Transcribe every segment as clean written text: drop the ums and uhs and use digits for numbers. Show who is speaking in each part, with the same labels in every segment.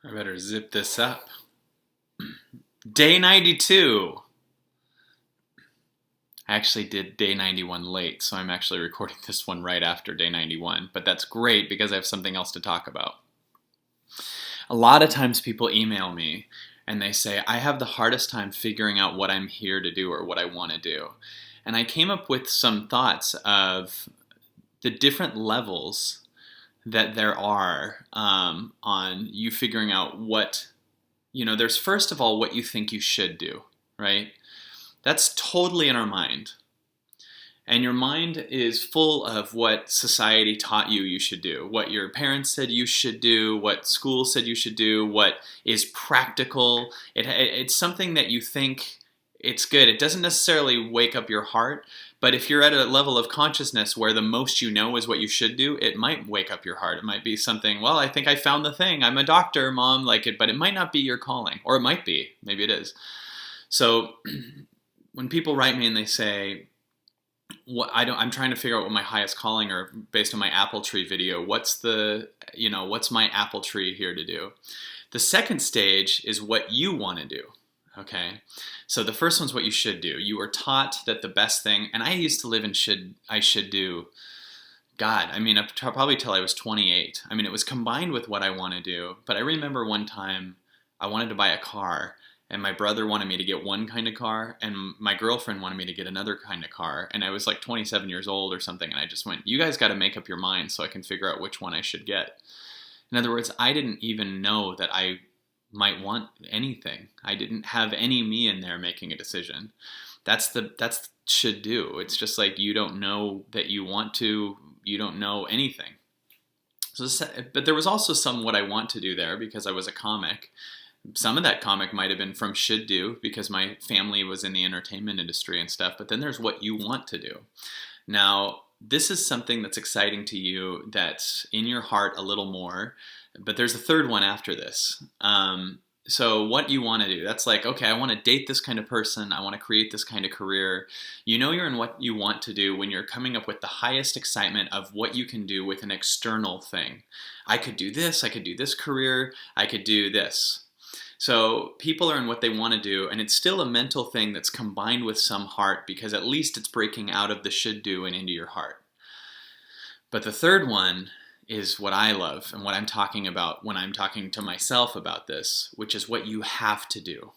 Speaker 1: I better zip this up. Day 92. I actually did day 91 late, so I'm actually recording this one right after day 91, but that's great because I have something else to talk about. A lot of times people email me and they say, I have the hardest time figuring out what I'm here to do or what I want to do. And I came up with some thoughts of the different levels that there are on you figuring out there's first of all what you think you should do, right? That's totally in our mind. And your mind is full of what society taught you should do, what your parents said you should do, what school said you should do, what is practical. It's something that you think it's good. It doesn't necessarily wake up your heart, but if you're at a level of consciousness where the most you know is what you should do, it might wake up your heart. It might be something, well, I think I found the thing. I'm a doctor, mom, like it, but it might not be your calling, or it might be. Maybe it is. So when people write me and they say, I'm trying to figure out what my highest calling or based on my apple tree video, what's my apple tree here to do? The second stage is what you want to do. Okay, so the first one's what you should do. You were taught that the best thing, and I used to live in I should do. God, I mean, probably till I was 28. I mean, it was combined with what I want to do. But I remember one time I wanted to buy a car, and my brother wanted me to get one kind of car, and my girlfriend wanted me to get another kind of car. And I was like 27 years old or something, and I just went, you guys got to make up your mind so I can figure out which one I should get. In other words, I didn't even know that I might want anything. I didn't have any me in there making a decision. That's should do. It's just like you don't know that you want to, you don't know anything. But there was also some what I want to do there because I was a comic. Some of that comic might have been from should do because my family was in the entertainment industry and stuff, but then there's what you want to do. Now, this is something that's exciting to you, that's in your heart a little more, but there's a third one after this. So what you want to do, that's like, okay, I want to date this kind of person. I want to create this kind of career. You know you're in what you want to do when you're coming up with the highest excitement of what you can do with an external thing. I could do this career, I could do this. So people are in what they want to do, and it's still a mental thing that's combined with some heart because at least it's breaking out of the should do and into your heart. But the third one is what I love and what I'm talking about when I'm talking to myself about this, which is what you have to do.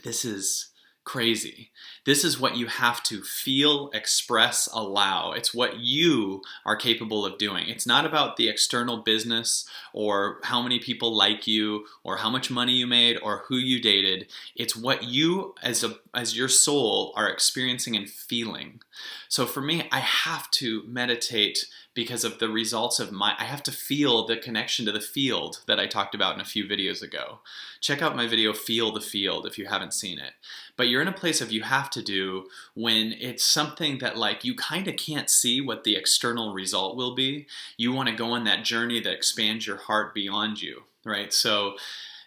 Speaker 1: This is crazy. This is what you have to feel, express, allow. It's what you are capable of doing. It's not about the external business or how many people like you or how much money you made or who you dated. It's what you as your soul are experiencing and feeling. So for me, I have to meditate because of the results of I have to feel the connection to the field that I talked about in a few videos ago. Check out my video, Feel the Field, if you haven't seen it. But you're in a place of you have to do when it's something that like you kind of can't see what the external result will be. You want to go on that journey that expands your heart beyond you, right? So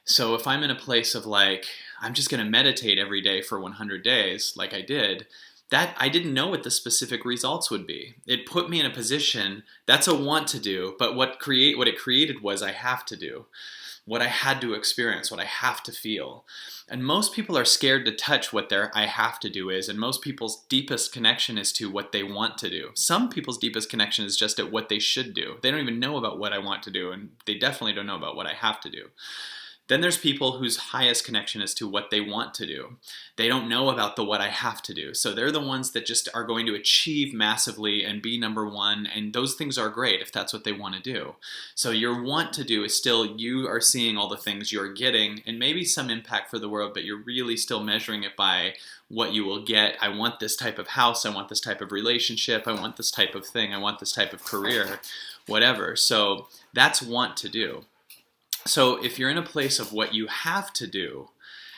Speaker 1: if I'm in a place of like, I'm just going to meditate every day for 100 days, like I did, that I didn't know what the specific results would be. It put me in a position, that's a want to do, but what it created was I have to do. What I had to experience, what I have to feel. And most people are scared to touch what their I have to do is, and most people's deepest connection is to what they want to do. Some people's deepest connection is just at what they should do. They don't even know about what I want to do, and they definitely don't know about what I have to do. Then there's people whose highest connection is to what they want to do. They don't know about the what I have to do. So they're the ones that just are going to achieve massively and be number one. And those things are great if that's what they want to do. So your want to do is still you are seeing all the things you're getting and maybe some impact for the world, but you're really still measuring it by what you will get. I want this type of house. I want this type of relationship. I want this type of thing. I want this type of career, whatever. So that's want to do. So if you're in a place of what you have to do,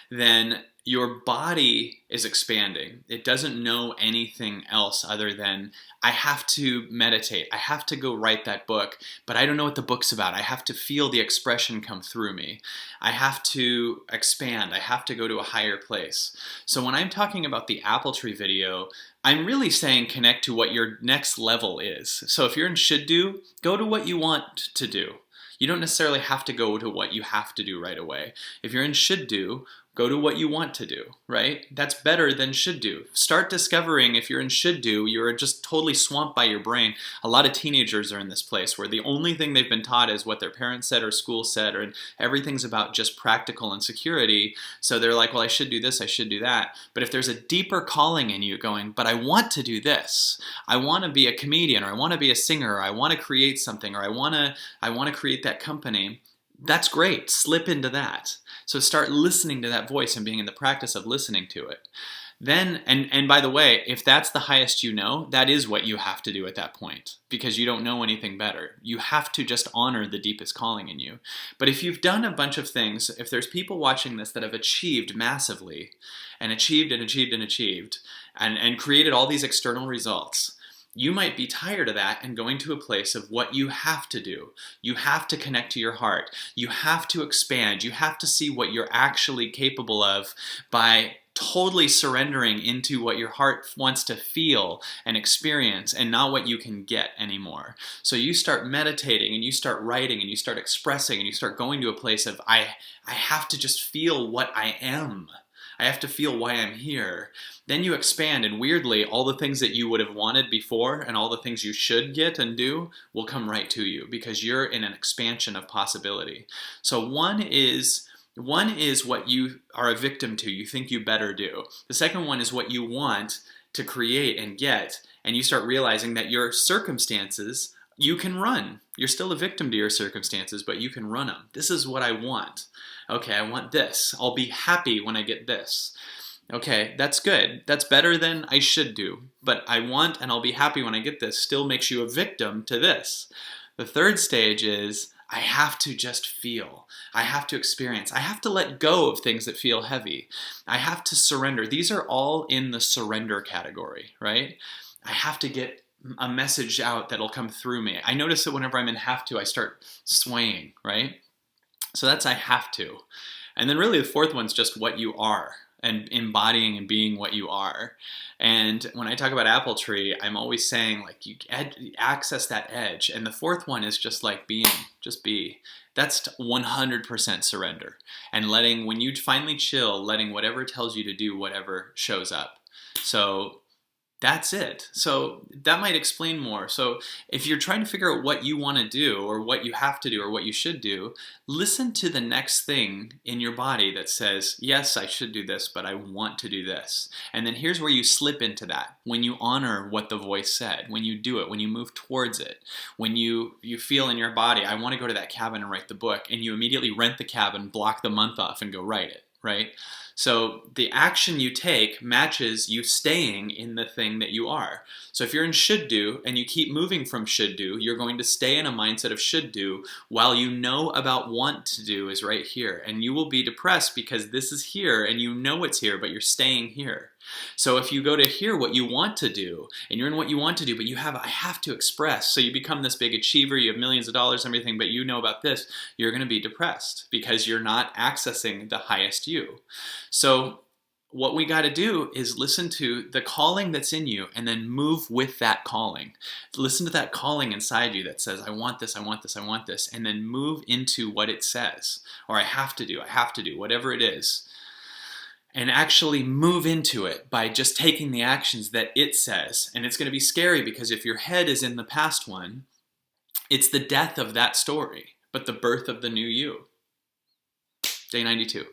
Speaker 1: then your body is expanding. It doesn't know anything else other than I have to meditate. I have to go write that book, but I don't know what the book's about. I have to feel the expression come through me. I have to expand. I have to go to a higher place. So when I'm talking about the apple tree video, I'm really saying connect to what your next level is. So if you're in should do, go to what you want to do. You don't necessarily have to go to what you have to do right away. If you're in should do, go to what you want to do, right? That's better than should do. Start discovering if you're in should do, you're just totally swamped by your brain. A lot of teenagers are in this place where the only thing they've been taught is what their parents said or school said, or everything's about just practical and security. So they're like, well, I should do this, I should do that. But if there's a deeper calling in you going, but I want to do this. I want to be a comedian, or I want to be a singer, or I want to create something, or I want to create that company. That's great. Slip into that. So start listening to that voice and being in the practice of listening to it. Then, and by the way, if that's the highest you know, that is what you have to do at that point, because you don't know anything better. You have to just honor the deepest calling in you. But if you've done a bunch of things, if there's people watching this that have achieved massively and achieved and achieved and achieved and created all these external results, you might be tired of that and going to a place of what you have to do. You have to connect to your heart. You have to expand. You have to see what you're actually capable of by totally surrendering into what your heart wants to feel and experience, and not what you can get anymore. So you start meditating and you start writing and you start expressing and you start going to a place of I have to just feel what I am. I have to feel why I'm here. Then you expand, and weirdly, all the things that you would have wanted before and all the things you should get and do will come right to you, because you're in an expansion of possibility. So one is what you are a victim to, you think you better do. The second one is what you want to create and get, and you start realizing that your circumstances, you can run. You're still a victim to your circumstances, but you can run them. This is what I want. Okay, I want this. I'll be happy when I get this. Okay, that's good. That's better than I should do. But I want and I'll be happy when I get this still makes you a victim to this. The third stage is I have to just feel. I have to experience. I have to let go of things that feel heavy. I have to surrender. These are all in the surrender category, right? I have to get a message out that'll come through me. I notice that whenever I'm in have to, I start swaying, right? So that's I have to. And then really the fourth one's just what you are, and embodying and being what you are. And when I talk about Apple Tree, I'm always saying like you access that edge. And the fourth one is just like being, just be. That's 100% surrender. And letting, when you finally chill, letting whatever tells you to do whatever shows up. So that's it. So that might explain more. So if you're trying to figure out what you want to do or what you have to do or what you should do, listen to the next thing in your body that says, yes, I should do this, but I want to do this. And then here's where you slip into that. When you honor what the voice said, when you do it, when you move towards it, when you feel in your body, I want to go to that cabin and write the book, and you immediately rent the cabin, block the month off, and go write it, right? So the action you take matches you staying in the thing that you are. So if you're in should do and you keep moving from should do, you're going to stay in a mindset of should do while you know about want to do is right here. And you will be depressed because this is here and you know it's here, but you're staying here. So if you go to hear what you want to do and you're in what you want to do, but I have to express. So you become this big achiever, you have millions of dollars and everything, but you know about this, you're going to be depressed because you're not accessing the highest you. So what we got to do is listen to the calling that's in you and then move with that calling. Listen to that calling inside you that says, I want this, I want this, I want this, and then move into what it says, or I have to do, whatever it is. And actually move into it by just taking the actions that it says. And it's going to be scary because if your head is in the past one, it's the death of that story, but the birth of the new you. Day 92.